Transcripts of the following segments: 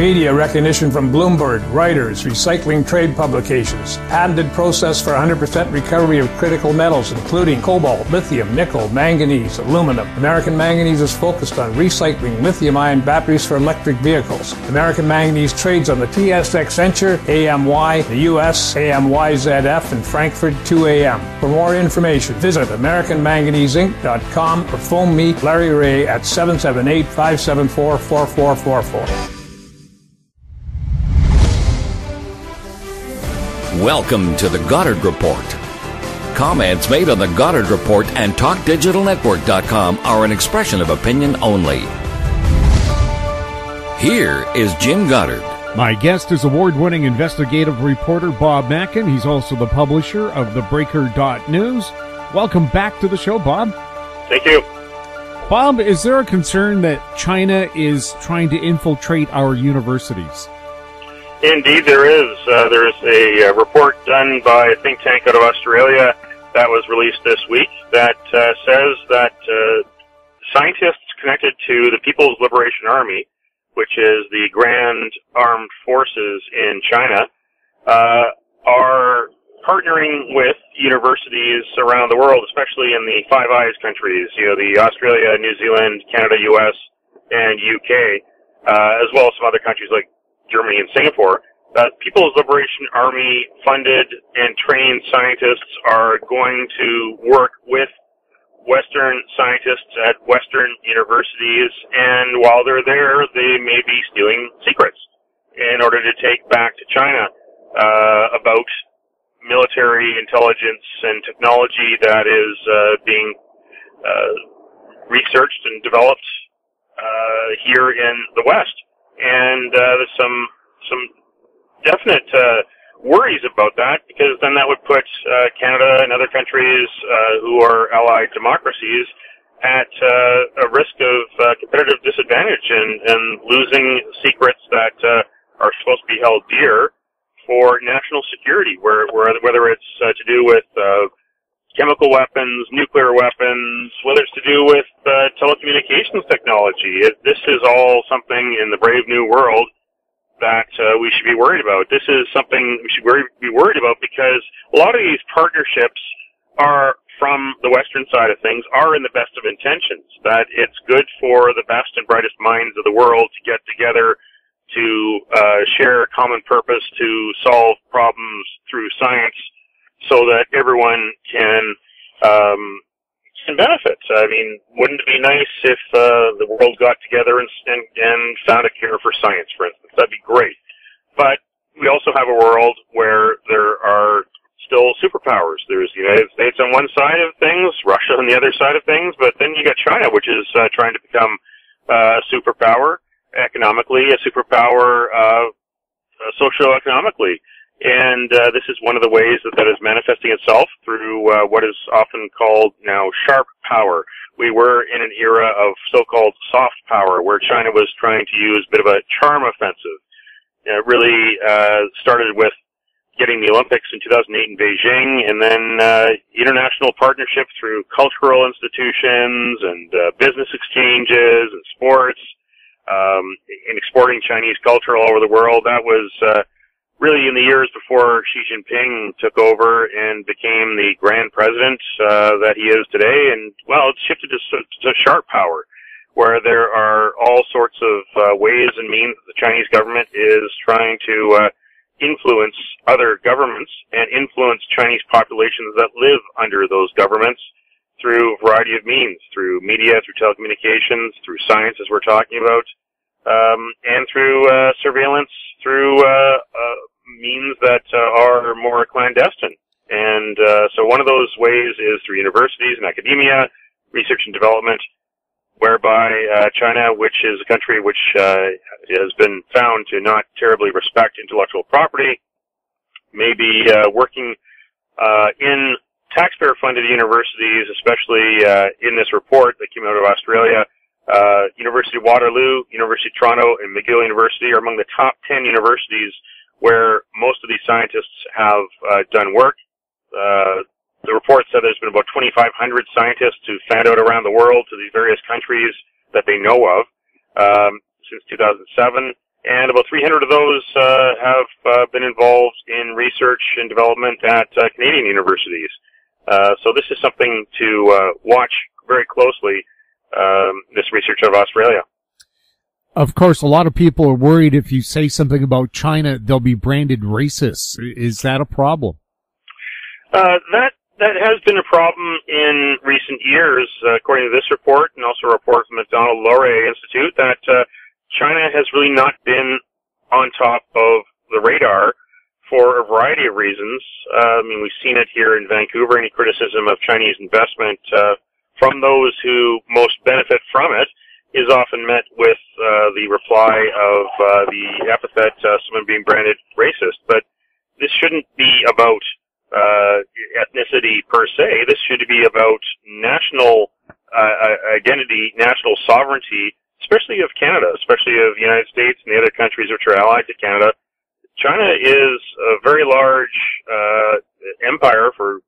Media recognition from Bloomberg, Reuters, recycling trade publications. Patented process for 100% recovery of critical metals, including cobalt, lithium, nickel, manganese, aluminum. American Manganese is focused on recycling lithium-ion batteries for electric vehicles. American Manganese trades on the TSX Venture, AMY, the US, AMYZF, and Frankfurt 2AM. For more information, visit AmericanManganeseInc.com or phone me, Larry Ray, at 778-574-4444. Welcome to the Goddard Report. Comments made on the Goddard Report and TalkDigitalNetwork.com are an expression of opinion only. Here is Jim Goddard. My guest is award-winning investigative reporter Bob Mackin. He's also the publisher of thebreaker.news. Welcome back to the show, Bob. Thank you. Bob, is there a concern that China is trying to infiltrate our universities? Indeed, there is. There is a report done by a think tank out of Australia that was released this week that says that scientists connected to the People's Liberation Army, which is the grand armed forces in China, are partnering with universities around the world, especially in the Five Eyes countries, the Australia, New Zealand, Canada, US, and UK, as well as some other countries like Germany and Singapore. People's Liberation Army funded and trained scientists are going to work with Western scientists at Western universities, and while they're there, they may be stealing secrets in order to take back to China about military intelligence and technology that is being researched and developed here in the West. And there's some definite worries about that, because then that would put Canada and other countries who are allied democracies at a risk of competitive disadvantage and losing secrets that are supposed to be held dear for national security, whether it's to do with chemical weapons, nuclear weapons, whether it's to do with telecommunications technology. This is all something in the brave new world that we should be worried about. This is something we should be worried about because a lot of these partnerships are from the Western side of things, are in the best of intentions, that it's good for the best and brightest minds of the world to get together to share a common purpose to solve problems through science so that everyone can benefit. I mean, wouldn't it be nice if the world got together and found a cure for science, for instance? That'd be great. But we also have a world where there are still superpowers. There's the United States on one side of things, Russia on the other side of things, but then you got China, which is trying to become a superpower economically, a superpower socioeconomically. And this is one of the ways that is manifesting itself through what is often called now sharp power. We were in an era of so-called soft power, where China was trying to use a bit of a charm offensive. It really started with getting the Olympics in 2008 in Beijing, and then international partnership through cultural institutions and business exchanges and sports, in exporting Chinese culture all over the world. That was really in the years before Xi Jinping took over and became the grand president that he is today. And, well, it's shifted to sharp power, where there are all sorts of ways and means that the Chinese government is trying to influence other governments and influence Chinese populations that live under those governments through a variety of means, through media, through telecommunications, through science, as we're talking about, and through surveillance, through means that are more clandestine. And so one of those ways is through universities and academia, research and development, whereby China, which is a country which has been found to not terribly respect intellectual property, may be working in taxpayer-funded universities, especially in this report that came out of Australia. University of Waterloo, University of Toronto, and McGill University are among the top 10 universities where most of these scientists have done work. The report said there's been about 2,500 scientists who fanned out around the world to these various countries that they know of since 2007. and about 300 of those have been involved in research and development at Canadian universities. So this is something to watch very closely, this research out of Australia. Of course, a lot of people are worried if you say something about China, they'll be branded racist. Is that a problem? That has been a problem in recent years, according to this report, and also a report from the Macdonald-Laurier Institute, that China has really not been on top of the radar for a variety of reasons. I mean, we've seen it here in Vancouver. Any criticism of Chinese investment from those who most benefit from it is often met with the reply of the epithet, someone being branded racist. But this shouldn't be about ethnicity per se. This should be about national identity, national sovereignty, especially of Canada, especially of the United States and the other countries which are allied to Canada. China is a very large empire, for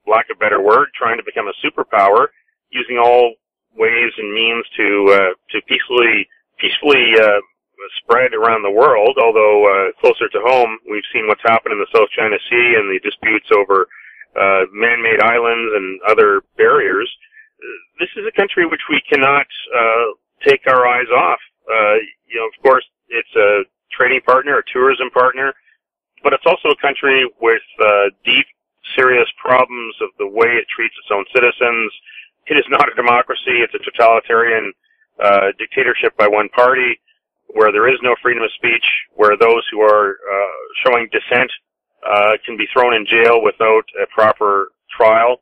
lack of a better word, trying to become a superpower, using all ways and means to peacefully spread around the world, although closer to home, we've seen what's happened in the South China Sea and the disputes over man-made islands and other barriers. This is a country which we cannot take our eyes off. Of course, it's a trading partner, a tourism partner, but it's also a country with deep, serious problems of the way it treats its own citizens. It is not a democracy. It's a totalitarian dictatorship by one party, where there is no freedom of speech, where those who are showing dissent can be thrown in jail without a proper trial,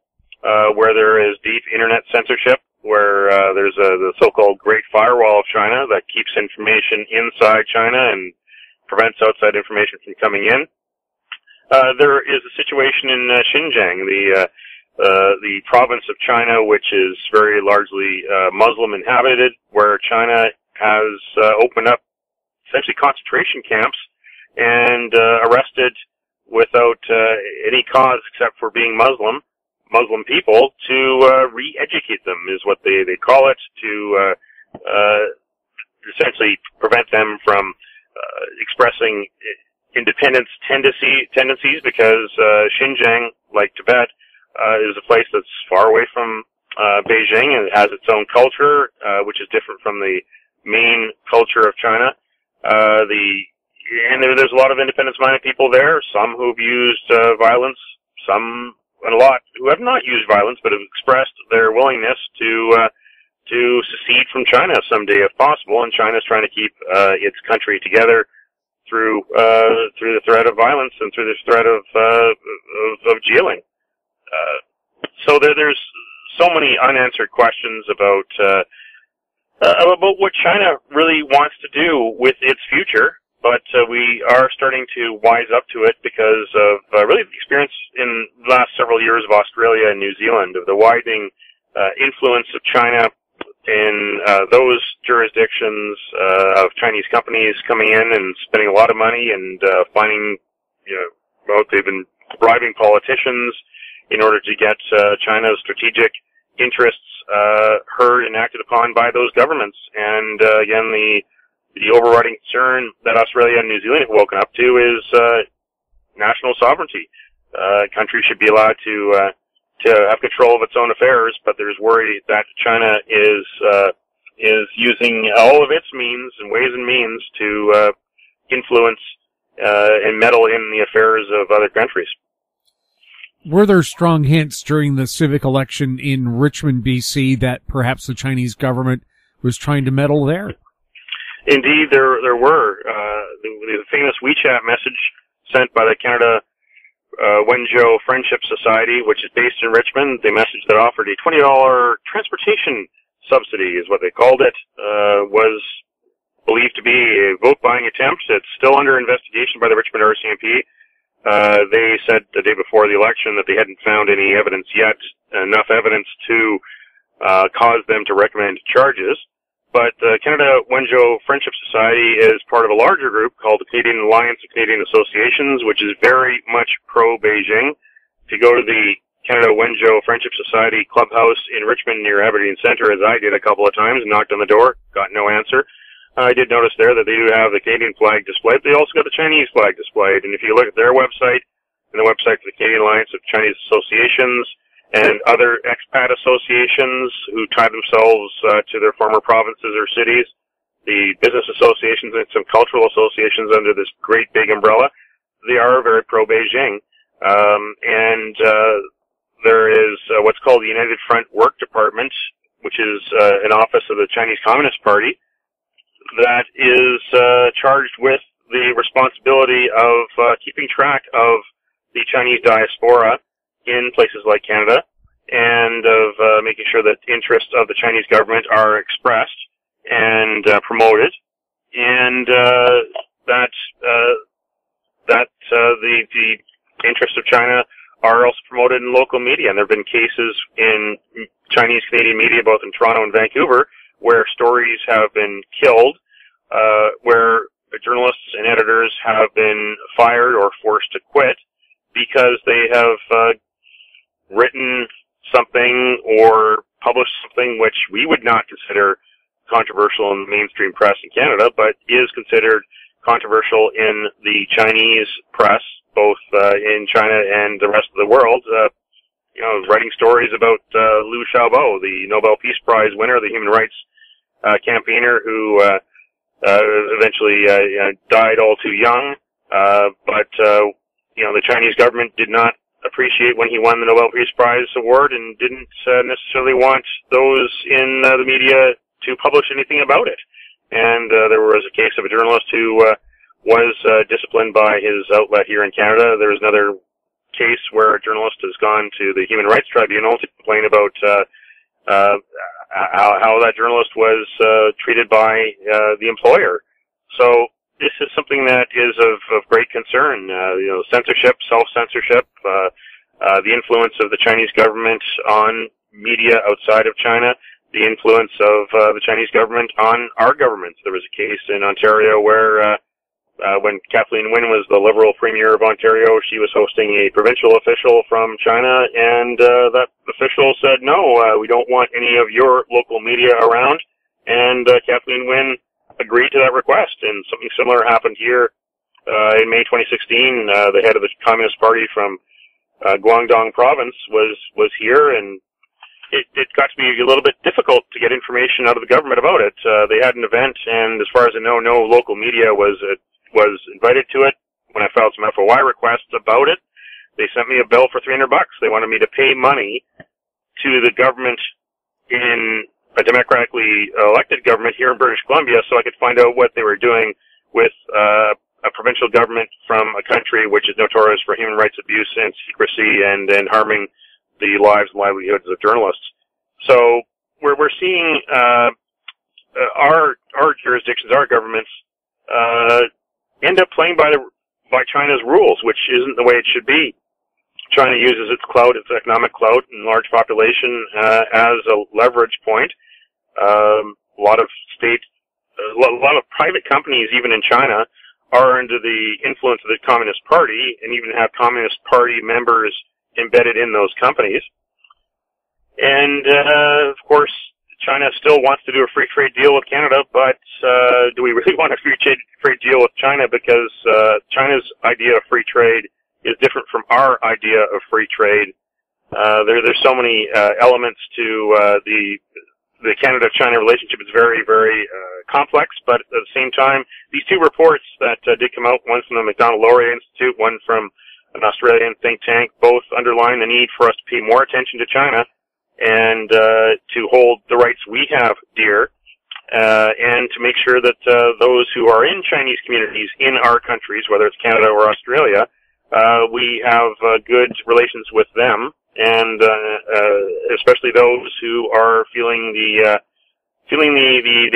where there is deep internet censorship, where there's the so-called Great Firewall of China that keeps information inside China and prevents outside information from coming in. There is a situation in Xinjiang, the province of China, which is very largely Muslim inhabited, where China has opened up essentially concentration camps and arrested without any cause except for being Muslim people to re-educate them is what they call it, to essentially prevent them from expressing independence tendencies, because Xinjiang, like Tibet, is a place that's far away from Beijing, and it has its own culture, which is different from the main culture of China. And there's a lot of independence-minded people there, some who've used violence, some and a lot who have not used violence, but have expressed their willingness to secede from China someday if possible. And China's trying to keep its country together through the threat of violence and through the threat of jailing. So there's so many unanswered questions about what China really wants to do with its future, but we are starting to wise up to it because of really the experience in the last several years of Australia and New Zealand, of the widening influence of China in those jurisdictions, of Chinese companies coming in and spending a lot of money and finding, they've been bribing politicians in order to get China's strategic interests heard and acted upon by those governments. And again, the overriding concern that Australia and New Zealand have woken up to is national sovereignty. A country should be allowed to have control of its own affairs, but there's worry that China is using all of its means and ways and means to influence and meddle in the affairs of other countries. Were there strong hints during the civic election in Richmond, BC, that perhaps the Chinese government was trying to meddle there? Indeed, there were. The famous WeChat message sent by the Canada Wenzhou Friendship Society, which is based in Richmond, the message that offered a $20 transportation subsidy, is what they called it, was believed to be a vote-buying attempt. It's still under investigation by the Richmond RCMP. They said the day before the election that they hadn't found any evidence yet, enough evidence to cause them to recommend charges. But the Canada Wenzhou Friendship Society is part of a larger group called the Canadian Alliance of Canadian Associations, which is very much pro-Beijing. If you go to the Canada Wenzhou Friendship Society clubhouse in Richmond near Aberdeen Centre, as I did a couple of times, knocked on the door, got no answer. I did notice there that they do have the Canadian flag displayed. They also got the Chinese flag displayed. And if you look at their website and the website of the Canadian Alliance of Chinese Associations and other expat associations who tie themselves to their former provinces or cities, the business associations and some cultural associations under this great big umbrella, they are very pro-Beijing. There is what's called the United Front Work Department, which is an office of the Chinese Communist Party, that is charged with the responsibility of keeping track of the Chinese diaspora in places like Canada and of making sure that interests of the Chinese government are expressed and promoted, and that the interests of China are also promoted in local media. And there have been cases in Chinese-Canadian media, both in Toronto and Vancouver, where stories have been killed, where journalists and editors have been fired or forced to quit because they have written something or published something which we would not consider controversial in the mainstream press in Canada, but is considered controversial in the Chinese press, both in China and the rest of the world. Writing stories about Liu Xiaobo, the Nobel Peace Prize winner, the human rights campaigner who eventually died all too young. But the Chinese government did not appreciate when he won the Nobel Peace Prize award and didn't necessarily want those in the media to publish anything about it. And there was a case of a journalist who was disciplined by his outlet here in Canada. There was another case where a journalist has gone to the Human Rights Tribunal to complain about how that journalist was treated by the employer. So this is something that is of great concern. Censorship, self-censorship, the influence of the Chinese government on media outside of China, the influence of the Chinese government on our government. There was a case in Ontario where when Kathleen Wynne was the Liberal Premier of Ontario, she was hosting a provincial official from China, and that official said, no, we don't want any of your local media around, and Kathleen Wynne agreed to that request, and something similar happened here in May 2016. The head of the Communist Party from Guangdong province was here, and it got to be a little bit difficult to get information out of the government about it. They had an event, and as far as I know, no local media was invited to it. When I filed some FOI requests about it, they sent me a bill for $300. They wanted me to pay money to the government in a democratically elected government here in British Columbia so I could find out what they were doing with a provincial government from a country which is notorious for human rights abuse and secrecy and harming the lives and livelihoods of journalists. So we're seeing our jurisdictions, our governments, end up playing by China's rules, which isn't the way it should be. China uses its clout, its economic clout, and large population as a leverage point. A lot of private companies, even in China, are under the influence of the Communist Party, and even have Communist Party members embedded in those companies. And of course, China still wants to do a free trade deal with Canada, but do we really want a free trade deal with China? Because China's idea of free trade is different from our idea of free trade. There's so many elements to the Canada-China relationship. It's very, very complex, but at the same time, these two reports that did come out, one from the Macdonald-Laurier Institute, one from an Australian think tank, both underline the need for us to pay more attention to China and to hold the rights we have dear, and to make sure that those who are in Chinese communities in our countries, whether it's Canada or Australia, we have good relations with them, and especially those who are feeling the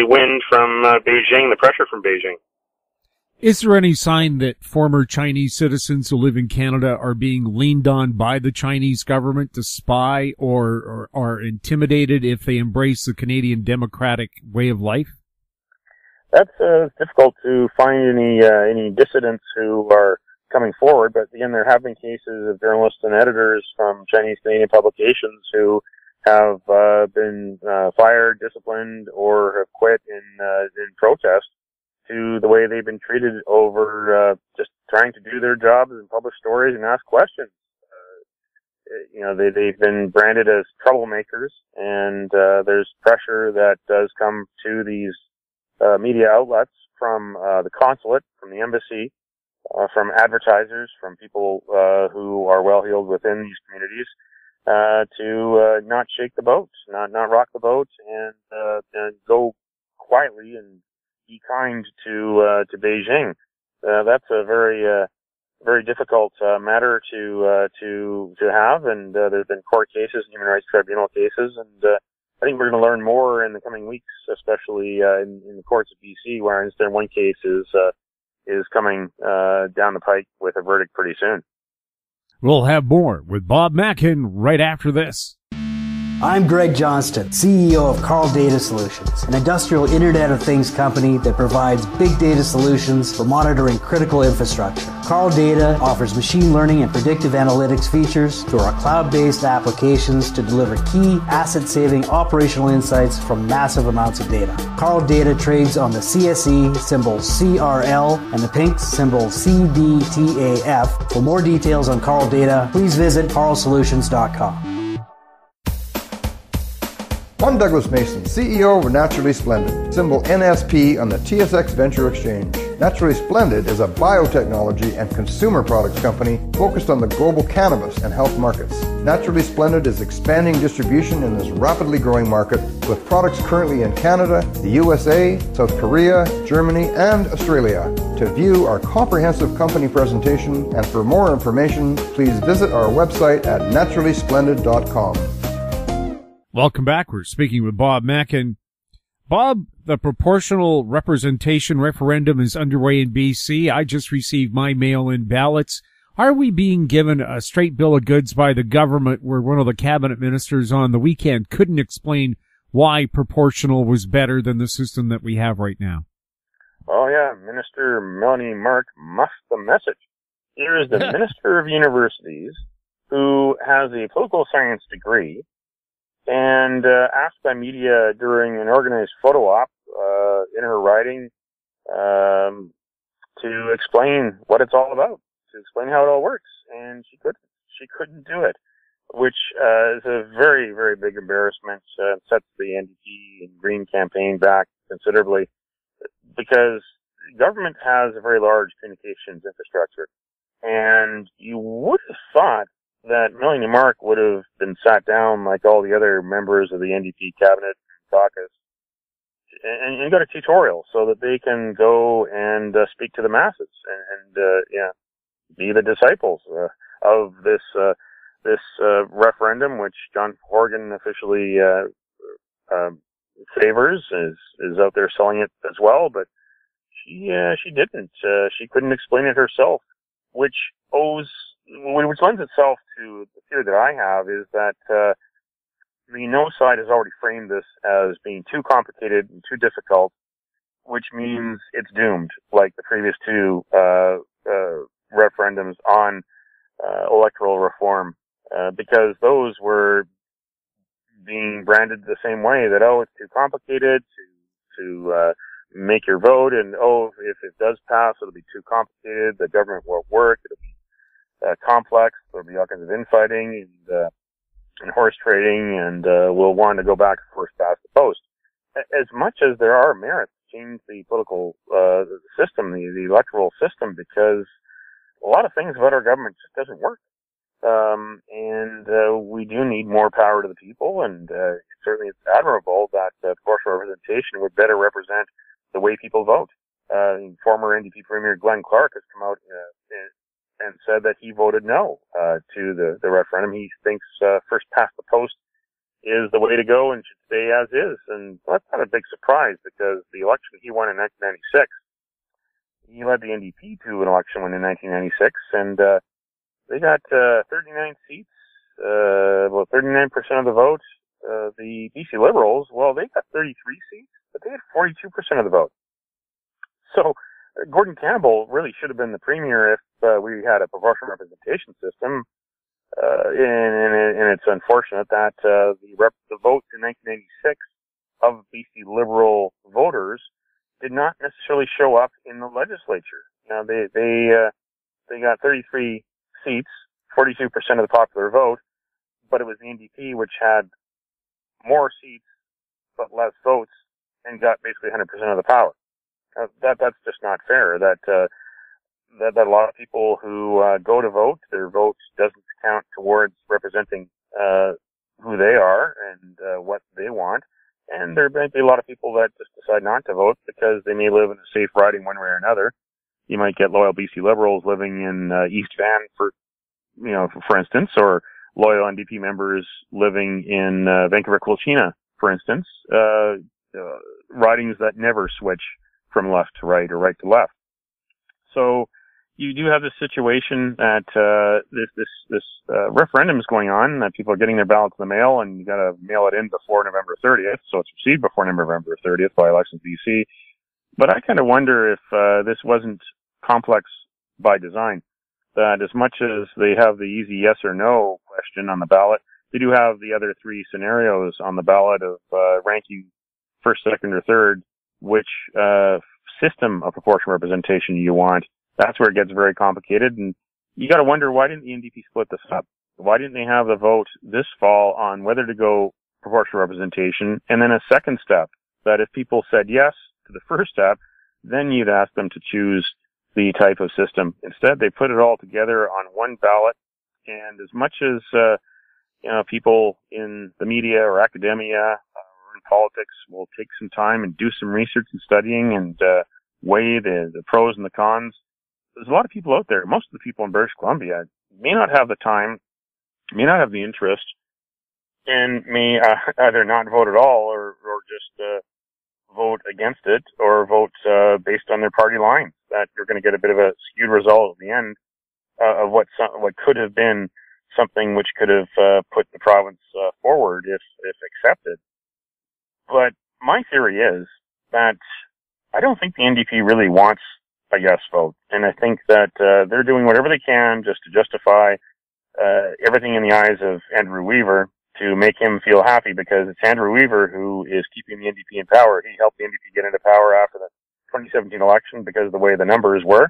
wind from Beijing, the pressure from Beijing. Is there any sign that former Chinese citizens who live in Canada are being leaned on by the Chinese government to spy or are intimidated if they embrace the Canadian democratic way of life? That's difficult to find any dissidents who are coming forward, but again, there have been cases of journalists and editors from Chinese Canadian publications who have been fired, disciplined, or have quit in protest to the way they've been treated over just trying to do their jobs and publish stories and ask questions. They've been branded as troublemakers, and there's pressure that does come to these media outlets from the consulate, from the embassy, from advertisers, from people who are well-heeled within these communities, to not shake the boat, not rock the boat, and go quietly and be kind to Beijing. That's a very difficult matter to have, and there's been court cases, human rights tribunal cases, and I think we're going to learn more in the coming weeks, especially in the courts of BC, where I understand one case is coming down the pike with a verdict pretty soon. We'll have more with Bob Mackin right after this. I'm Greg Johnston, CEO of Carl Data Solutions, an industrial Internet of Things company that provides big data solutions for monitoring critical infrastructure. Carl Data offers machine learning and predictive analytics features through our cloud-based applications to deliver key asset-saving operational insights from massive amounts of data. Carl Data trades on the CSE symbol CRL and the pink symbol CDTAF. For more details on Carl Data, please visit carlsolutions.com. I'm Douglas Mason, CEO of Naturally Splendid, symbol NSP on the TSX Venture Exchange. Naturally Splendid is a biotechnology and consumer products company focused on the global cannabis and health markets. Naturally Splendid is expanding distribution in this rapidly growing market with products currently in Canada, the USA, South Korea, Germany, and Australia. To view our comprehensive company presentation and for more information, please visit our website at naturallysplendid.com. Welcome back. We're speaking with Bob Mackin. Bob, the proportional representation referendum is underway in BC. I just received my mail-in ballots. Are we being given a straight bill of goods by the government where one of the cabinet ministers on the weekend couldn't explain why proportional was better than the system that we have right now? Oh, yeah. Minister Melanie Mark muffed the message. Here is the Minister of Universities who has a political science degree and asked by media during an organized photo op in her riding to explain what it's all about, to explain how it all works, and she couldn't do it, which is a very, very big embarrassment. Sets the NDP and Green campaign back considerably, because government has a very large communications infrastructure, and you would have thought that Melanie Mark would have been sat down like all the other members of the NDP cabinet caucus and got a tutorial so that they can go and speak to the masses and be the disciples of this referendum, which John Horgan officially favors, is out there selling it as well, but she didn't. She couldn't explain it herself, which lends itself to the fear that I have, is that the no side has already framed this as being too complicated and too difficult, which means it's doomed, like the previous two referendums on electoral reform, because those were being branded the same way, that, oh, it's too complicated to make your vote, and, oh, if it does pass, it'll be too complicated, the government won't work, it'll be complex, there'll be all kinds of infighting and horse trading, and we'll want to go back to first past the post. As much as there are merits to change the political system, the electoral system, because a lot of things about our government just doesn't work. And we do need more power to the people, and certainly it's admirable that proportional representation would better represent the way people vote. Former NDP Premier Glenn Clark has come out and said that he voted no to the referendum. He thinks first past the post is the way to go and should stay as is. And that's not a big surprise, because the election he won in 1996, he led the NDP to an election win in 1996, and they got 39 seats, about 39% of the vote. The BC Liberals, well, they got 33 seats, but they had 42% of the vote. So Gordon Campbell really should have been the premier if we had a proportional representation system. and it's unfortunate that the votes in 1996 of BC Liberal voters did not necessarily show up in the legislature. Now they got 33 seats, 42% of the popular vote, but it was the NDP which had more seats but less votes and got basically 100% of the power. That's just not fair. That a lot of people who go to vote, their vote doesn't count towards representing who they are and what they want. And there may be a lot of people that just decide not to vote because they may live in a safe riding one way or another. You might get loyal BC Liberals living in East Van, for instance, or loyal NDP members living in Vancouver-Quilchena, for instance, ridings that never switch from left to right or right to left. So you do have this situation that this referendum is going on, that people are getting their ballots in the mail, and you got to mail it in before November 30th. So it's received before November 30th by Elections BC. But I kind of wonder if this wasn't complex by design. That as much as they have the easy yes or no question on the ballot, they do have the other three scenarios on the ballot of ranking first, second, or third, which system of proportional representation you want. That's where it gets very complicated, and you got to wonder, why didn't the NDP split this up? Why didn't they have the vote this fall on whether to go proportional representation, and then a second step, that if people said yes to the first step, then you'd ask them to choose the type of system. Instead, they put it all together on one ballot, and as much as people in the media or academia or in politics will take some time and do some research and studying and weigh the pros and the cons, there's a lot of people out there. Most of the people in British Columbia may not have the time, may not have the interest, and may either not vote at all or just vote against it or vote based on their party lines. That you're going to get a bit of a skewed result at the end of what could have been something which could have put the province forward if accepted. But my theory is that I don't think the NDP really wants a yes vote, and I think that they're doing whatever they can just to justify everything in the eyes of Andrew Weaver to make him feel happy, because it's Andrew Weaver who is keeping the NDP in power. He helped the NDP get into power after the 2017 election because of the way the numbers were.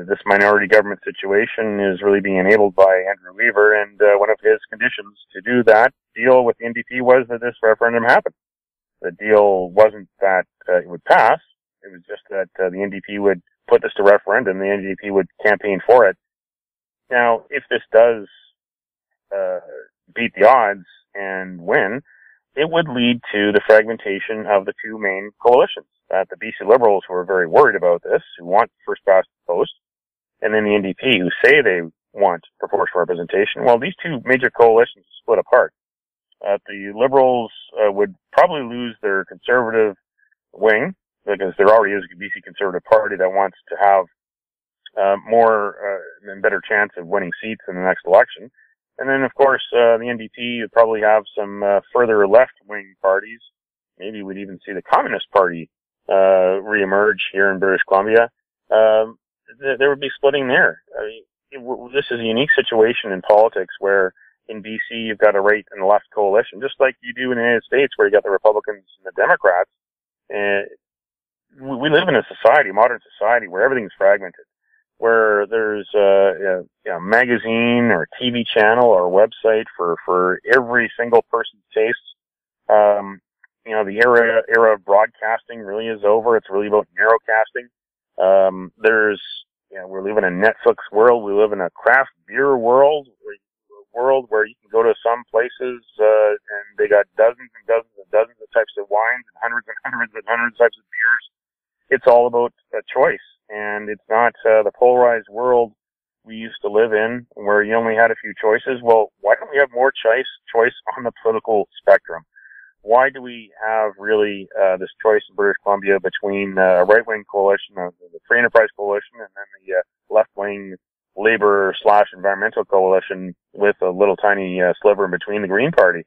This minority government situation is really being enabled by Andrew Weaver, and one of his conditions to do that deal with the NDP was that this referendum happened. The deal wasn't that it would pass. It was just that the NDP would put this to referendum, the NDP would campaign for it. Now, if this does beat the odds and win, it would lead to the fragmentation of the two main coalitions. The BC Liberals, who are very worried about this, who want first past the post, and then the NDP, who say they want proportional representation. Well, these two major coalitions split apart. The Liberals would probably lose their conservative wing, because there already is a BC Conservative Party that wants to have more and better chance of winning seats in the next election. And then, of course, the NDP would probably have some further left-wing parties. Maybe we'd even see the Communist Party reemerge here in British Columbia. There would be splitting there. I mean, this is a unique situation in politics where in BC you've got a right and a left coalition, just like you do in the United States, where you got the Republicans and the Democrats. We live in a society, modern society, where everything's fragmented, where there's a magazine or a TV channel or a website for every single person's tastes. The era of broadcasting really is over. It's really about narrowcasting. We live in a Netflix world. We live in a craft beer world where you can go to some places and they got dozens and dozens and dozens of types of wines and hundreds and hundreds and hundreds of types of beers. It's all about choice, and it's not the polarized world we used to live in where you only had a few choices. Well, why don't we have more choice on the political spectrum? Why do we have really this choice in British Columbia between a right-wing coalition, the Free Enterprise Coalition, and then the left-wing Labor/environmental coalition with a little tiny sliver in between, the Green Party?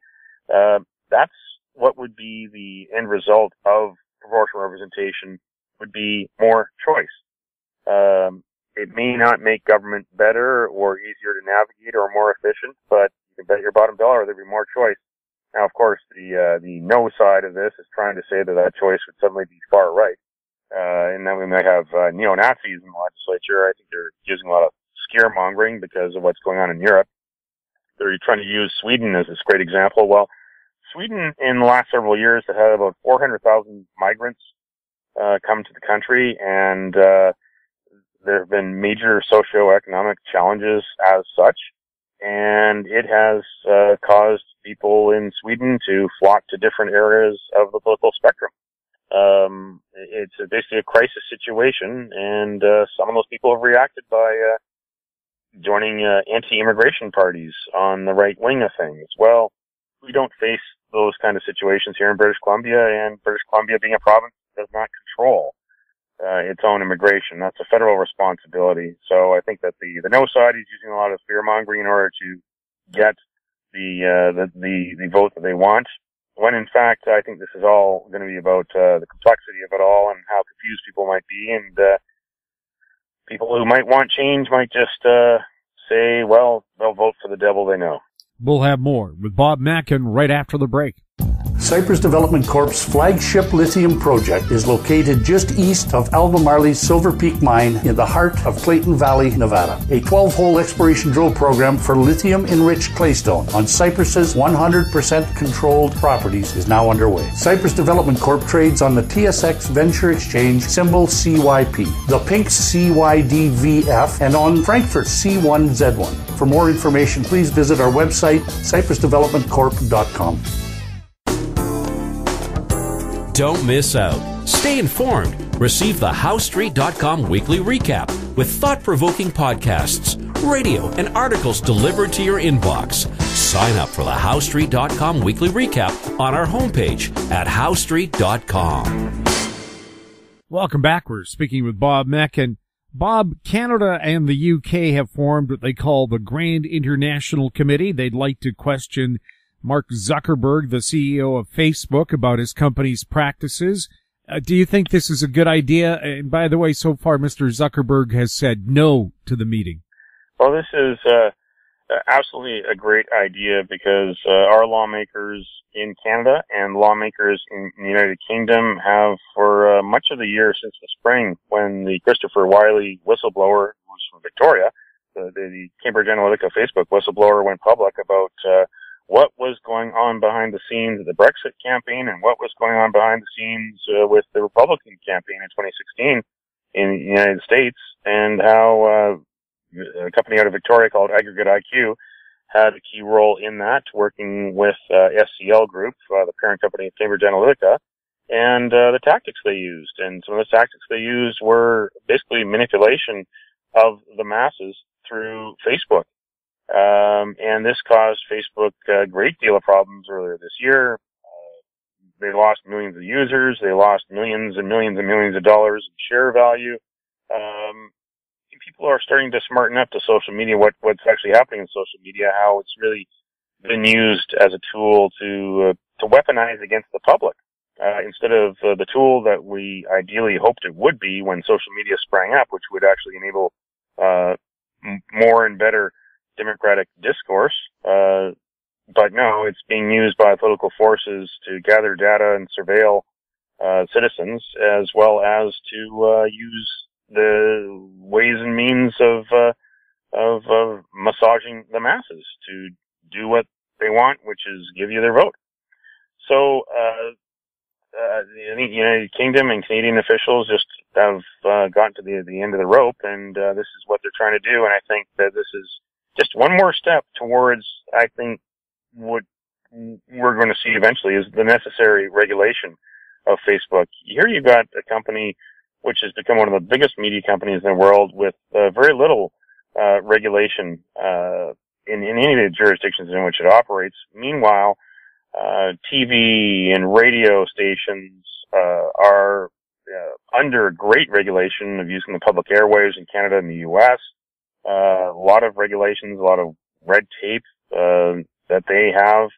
That's what would be the end result of proportional representation, would be more choice. It may not make government better or easier to navigate or more efficient, but you can bet your bottom dollar there'll be more choice. Now, of course, the no side of this is trying to say that that choice would suddenly be far right, and then we might have neo-Nazis in the legislature. I think they're using a lot of scaremongering because of what's going on in Europe. They're trying to use Sweden as this great example. Well, Sweden in the last several years has had about 400,000 migrants come to the country, and there have been major socioeconomic challenges as such, and it has caused people in Sweden to flock to different areas of the political spectrum. It's basically a crisis situation, and some of those people have reacted by joining anti-immigration parties on the right wing of things. Well, we don't face those kind of situations here in British Columbia, and British Columbia, being a province, does not control its own immigration. That's a federal responsibility. So I think that the no side is using a lot of fear mongering in order to get the vote that they want. When in fact, I think this is all going to be about the complexity of it all and how confused people might be, and people who might want change might just say, well, they'll vote for the devil they know. We'll have more with Bob Mackin right after the break. Cypress Development Corp's flagship lithium project is located just east of Albemarle's Silver Peak mine in the heart of Clayton Valley, Nevada. A 12-hole exploration drill program for lithium-enriched claystone on Cypress's 100% controlled properties is now underway. Cypress Development Corp trades on the TSX Venture Exchange, symbol CYP, the pink CYDVF, and on Frankfurt C1Z1. For more information, please visit our website, cypressdevelopmentcorp.com. Don't miss out. Stay informed. Receive the HowStreet.com weekly recap with thought-provoking podcasts, radio, and articles delivered to your inbox. Sign up for the HowStreet.com weekly recap on our homepage at HowStreet.com. Welcome back. We're speaking with Bob Mackin. Bob, Canada and the UK have formed what they call the Grand International Committee. They'd like to question Mark Zuckerberg, the CEO of Facebook, about his company's practices. Do you think this is a good idea? And by the way, so far, Mr. Zuckerberg has said no to the meeting. Well, this is absolutely a great idea because our lawmakers in Canada and lawmakers in the United Kingdom have, for much of the year since the spring, when the Christopher Wylie whistleblower, who's from Victoria, the Cambridge Analytica Facebook whistleblower, went public about what was going on behind the scenes of the Brexit campaign and what was going on behind the scenes with the Republican campaign in 2016 in the United States, and how a company out of Victoria called Aggregate IQ had a key role in that, working with SCL Group, the parent company of Cambridge Analytica, and the tactics they used. And some of the tactics they used were basically manipulation of the masses through Facebook. And this caused Facebook a great deal of problems earlier this year. They lost millions of users. They lost millions and millions and millions of dollars in share value. People are starting to smarten up to social media, what's actually happening in social media, how it's really been used as a tool to weaponize against the public, instead of the tool that we ideally hoped it would be when social media sprang up, which would actually enable more and better democratic discourse, but no, it's being used by political forces to gather data and surveil citizens, as well as to use the ways and means of massaging the masses to do what they want, which is give you their vote. So the United Kingdom and Canadian officials just have gotten to the end of the rope, and this is what they're trying to do. And I think that this is just one more step towards, I think, what we're going to see eventually is the necessary regulation of Facebook. Here you've got a company which has become one of the biggest media companies in the world with very little regulation in any of the jurisdictions in which it operates. Meanwhile, TV and radio stations are under great regulation of using the public airwaves in Canada and the U.S., a lot of regulations, a lot of red tape that they have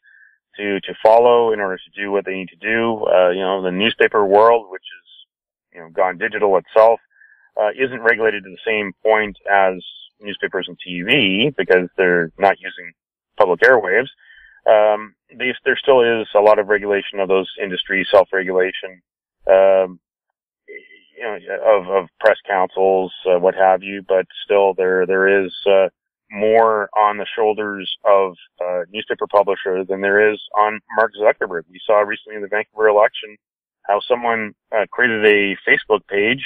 to follow in order to do what they need to do. The newspaper world, which is gone digital itself, isn't regulated to the same point as newspapers and TV because they're not using public airwaves. There still is a lot of regulation of those industries, self-regulation, of press councils, what have you, but still there is, more on the shoulders of newspaper publisher than there is on Mark Zuckerberg. We saw recently in the Vancouver election how someone created a Facebook page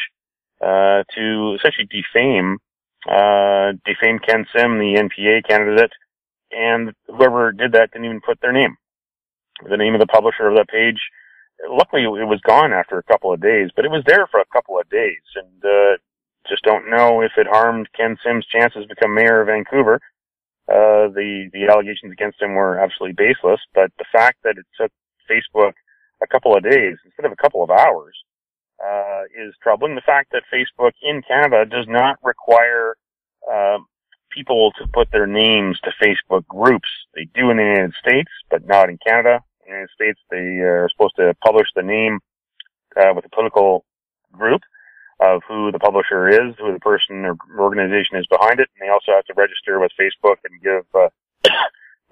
to essentially defame Ken Sim, the NPA candidate, and whoever did that didn't even put the name of the publisher of that page. Luckily, it was gone after a couple of days, but it was there for a couple of days, and just don't know if it harmed Ken Sim's chances to become mayor of Vancouver. The allegations against him were absolutely baseless, but the fact that it took Facebook a couple of days instead of a couple of hours is troubling. The fact that Facebook in Canada does not require people to put their names to Facebook groups. They do in the United States, but not in Canada. In the United States, they are supposed to publish the name with a political group of who the publisher is, who the person or organization is behind it, and they also have to register with Facebook and give a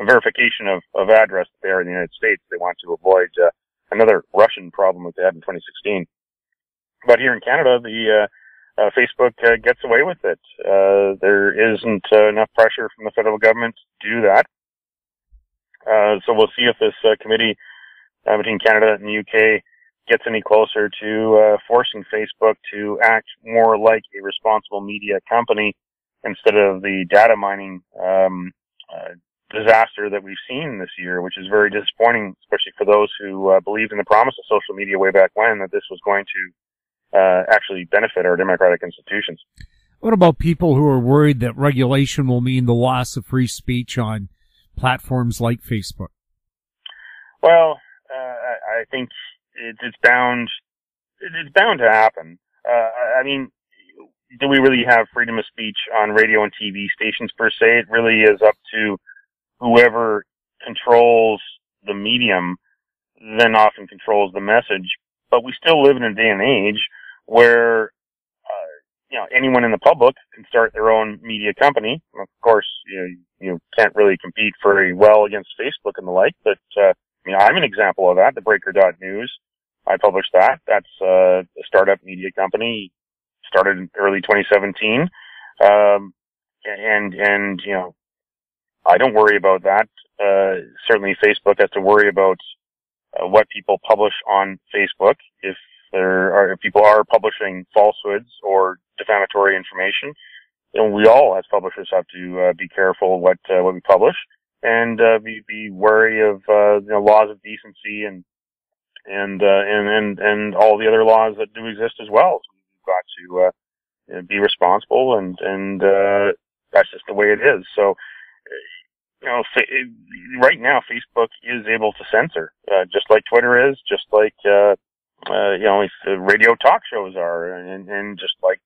verification of address that they are in the United States. They want to avoid another Russian problem that they had in 2016. But here in Canada, the Facebook gets away with it. There isn't enough pressure from the federal government to do that. So we'll see if this committee between Canada and the UK gets any closer to forcing Facebook to act more like a responsible media company instead of the data mining disaster that we've seen this year, which is very disappointing, especially for those who believed in the promise of social media way back when, that this was going to actually benefit our democratic institutions. What about people who are worried that regulation will mean the loss of free speech on platforms like Facebook? Well, I think it's bound to happen. I mean, do we really have freedom of speech on radio and TV stations per se? It really is up to whoever controls the medium, then often controls the message. But we still live in a day and age where anyone in the public can start their own media company. Of course, you can't really compete very well against Facebook and the like, but I'm an example of that. The Breaker.News, I published that. That's a startup media company, started in early 2017, and I don't worry about that. Certainly, Facebook has to worry about what people publish on Facebook. If people are publishing falsehoods or defamatory information, we all as publishers have to be careful what we publish and be wary of laws of decency and all the other laws that do exist as well. So we've got to be responsible, and that's just the way it is. So right now Facebook is able to censor, just like Twitter is, just like radio talk shows are, and just like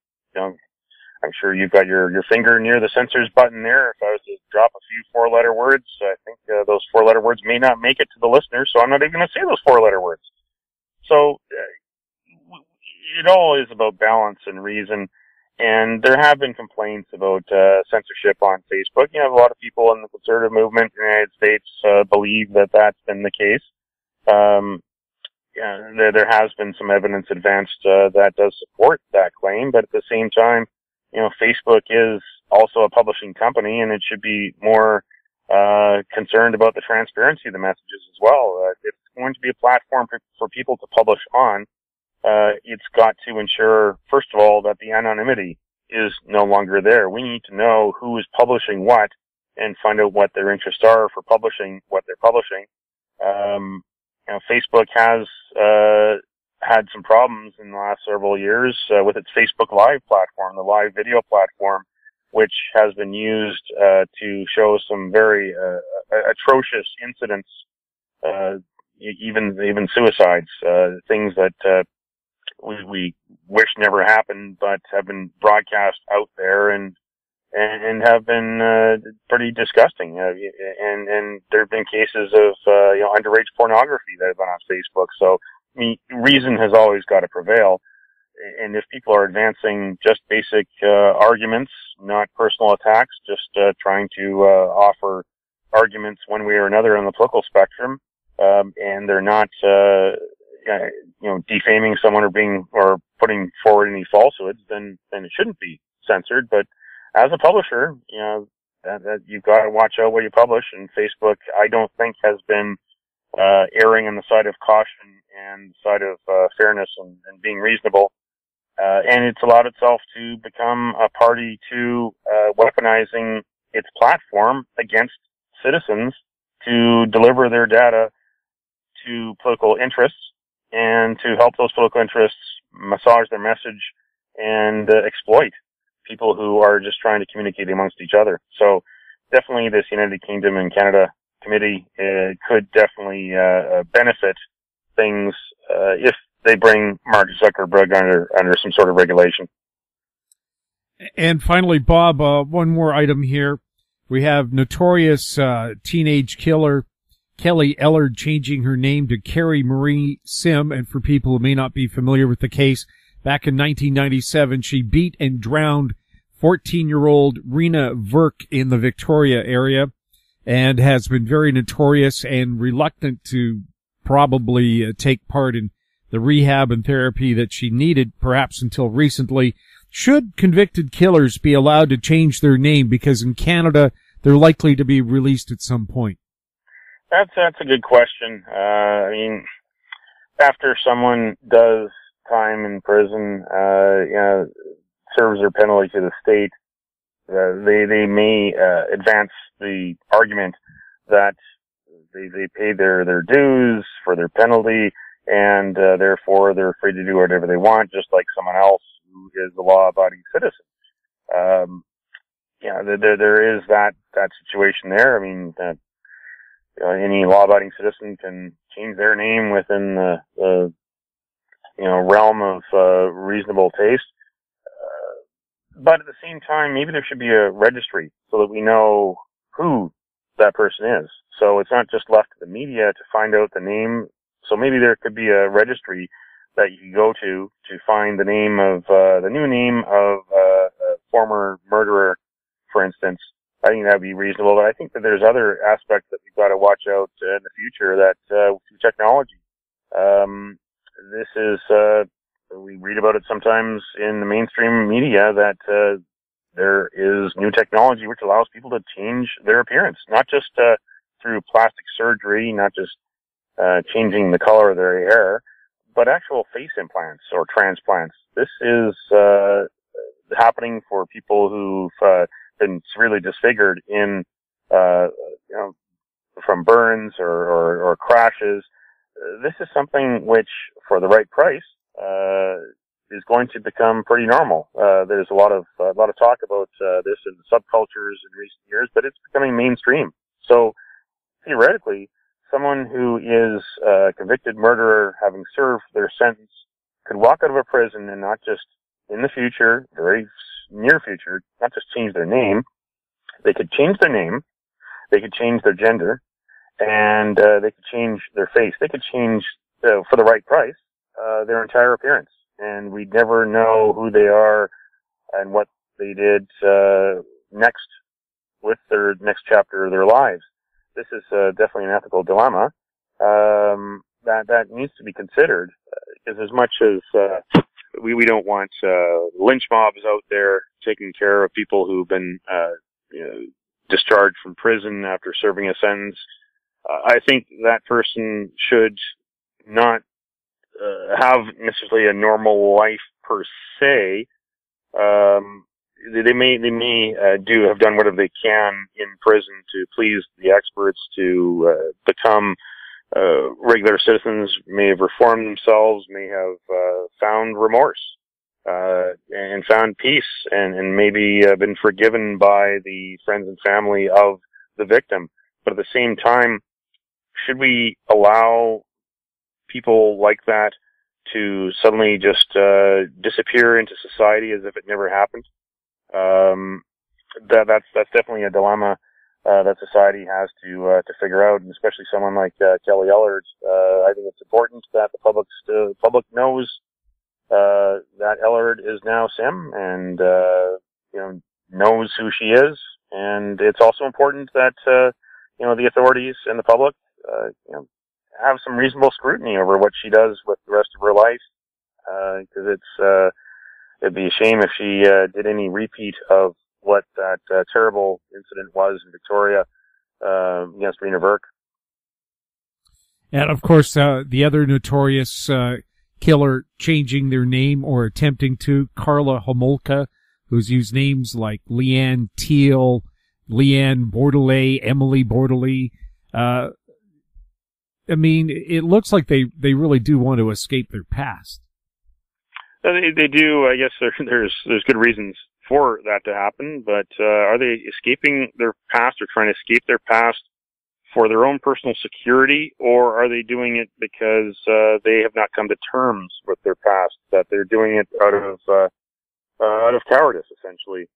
I'm sure you've got your finger near the censors button there. If I was to drop a few four-letter words, I think those four-letter words may not make it to the listener, so I'm not even going to say those four-letter words. So it all is about balance and reason, and there have been complaints about censorship on Facebook. A lot of people in the conservative movement in the United States believe that that's been the case. There has been some evidence advanced that does support that claim, but at the same time, Facebook is also a publishing company, and it should be more concerned about the transparency of the messages as well. If it's going to be a platform for people to publish on, it's got to ensure, first of all, that the anonymity is no longer there. We need to know who is publishing what and find out what their interests are for publishing what they're publishing. Facebook has had some problems in the last several years with its Facebook Live platform, the live video platform, which has been used to show some very atrocious incidents, even suicides, things that we wish never happened, but have been broadcast out there and have been pretty disgusting. And there have been cases of underage pornography that have been on Facebook. So reason has always got to prevail. and if people are advancing just basic arguments, not personal attacks, just trying to offer arguments one way or another on the political spectrum, and they're not defaming someone or putting forward any falsehoods, then it shouldn't be censored. But as a publisher, that you've got to watch out what you publish, and Facebook, I don't think, has been erring on the side of caution and side of fairness and being reasonable. And it's allowed itself to become a party to weaponizing its platform against citizens to deliver their data to political interests and to help those political interests massage their message and exploit people who are just trying to communicate amongst each other. So definitely this United Kingdom and Canada committee could definitely benefit things if they bring Mark Zuckerberg under some sort of regulation. And finally, Bob, one more item here. We have notorious teenage killer Kelly Ellard changing her name to Carrie Marie Sim. And for people who may not be familiar with the case, back in 1997, she beat and drowned 14-year-old Rena Verk in the Victoria area and has been very notorious and reluctant to probably take part in the rehab and therapy that she needed, perhaps until recently. Should convicted killers be allowed to change their name? Because in Canada, they're likely to be released at some point. That's a good question. I mean, after someone does time in prison, serves their penalty to the state, they may advance the argument that they paid their dues for their penalty, and therefore they're free to do whatever they want, just like someone else who is a law-abiding citizen. There is that situation there. I mean, any law-abiding citizen can change their name within the realm of reasonable taste. But at the same time, maybe there should be a registry so that we know who that person is. So it's not just left to the media to find out the name. So maybe there could be a registry that you can go to find the name of the new name of a former murderer, for instance. I think that would be reasonable, but I think that there's other aspects that we've got to watch out in the future that through technology. This is we read about it sometimes in the mainstream media that there is new technology which allows people to change their appearance, not just through plastic surgery, not just changing the color of their hair, but actual face implants or transplants. This is happening for people who've been severely disfigured in from burns or crashes. This is something which, for the right price, is going to become pretty normal. There's a lot of talk about this in subcultures in recent years, but it's becoming mainstream. So theoretically, someone who is a convicted murderer, having served their sentence, could walk out of a prison and not just in the future, very near future, not just change their name. They could change their name, they could change their gender, and they could change their face. They could change, for the right price, their entire appearance. And we'd never know who they are and what they did next with their next chapter of their lives. This is definitely an ethical dilemma that needs to be considered. Because as much as we don't want lynch mobs out there taking care of people who've been discharged from prison after serving a sentence, I think that person should not have necessarily a normal life per se. They may have done whatever they can in prison to please the experts, to become regular citizens, may have reformed themselves, may have found remorse and found peace, and maybe been forgiven by the friends and family of the victim. But at the same time, should we allow people like that to suddenly just disappear into society as if it never happened? That's definitely a dilemma that society has to figure out, and especially someone like Kelly Ellard. I think it's important that the public knows that Ellard is now Sim and, knows who she is. And it's also important that, the authorities and the public, have some reasonable scrutiny over what she does with the rest of her life. Because it'd be a shame if she, did any repeat of what that, terrible incident was in Victoria, against Rena Verk. And of course, the other notorious, killer changing their name or attempting to, Karla Homolka, who's used names like Leanne Teal, Leanne Bordelais, Emily Bordelais. It looks like they really do want to escape their past. They do. I guess there's good reasons for that to happen, but are they escaping their past or trying to escape their past for their own personal security, or are they doing it because they have not come to terms with their past, that they're doing it out of cowardice, essentially,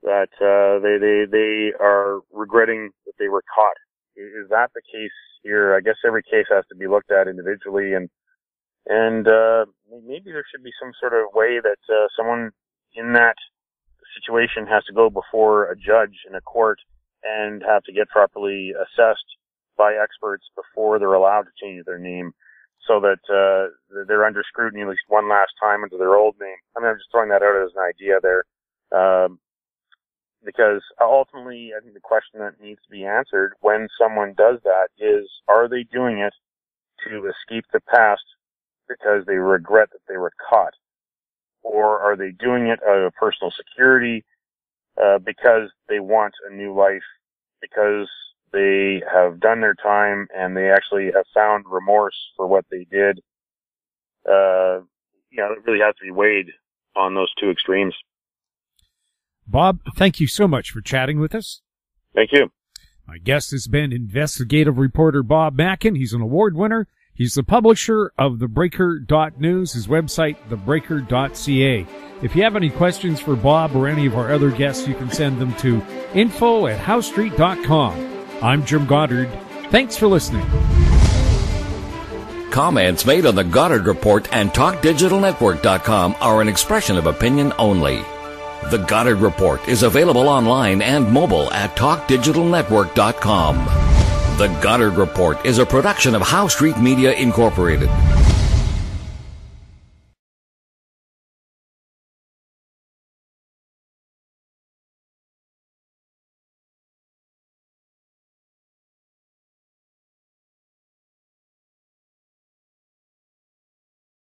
that they are regretting that they were caught? Is that the case here? I guess every case has to be looked at individually, and maybe there should be some sort of way that someone in that situation has to go before a judge in a court and have to get properly assessed by experts before they're allowed to change their name, so that they're under scrutiny at least one last time under their old name. I'm just throwing that out as an idea there, because ultimately I think the question that needs to be answered when someone does that is, are they doing it to escape the past because they regret that they were caught? Or are they doing it out of personal security, because they want a new life, because they have done their time and they actually have found remorse for what they did? It really has to be weighed on those two extremes. Bob, thank you so much for chatting with us. Thank you. My guest has been investigative reporter Bob Mackin. He's an award winner. He's the publisher of thebreaker.news, his website, thebreaker.ca. If you have any questions for Bob or any of our other guests, you can send them to info@howstreet.com. I'm Jim Goddard. Thanks for listening. Comments made on the Goddard Report and TalkDigitalNetwork.com are an expression of opinion only. The Goddard Report is available online and mobile at TalkDigitalNetwork.com. The Goddard Report is a production of Howe Street Media Incorporated.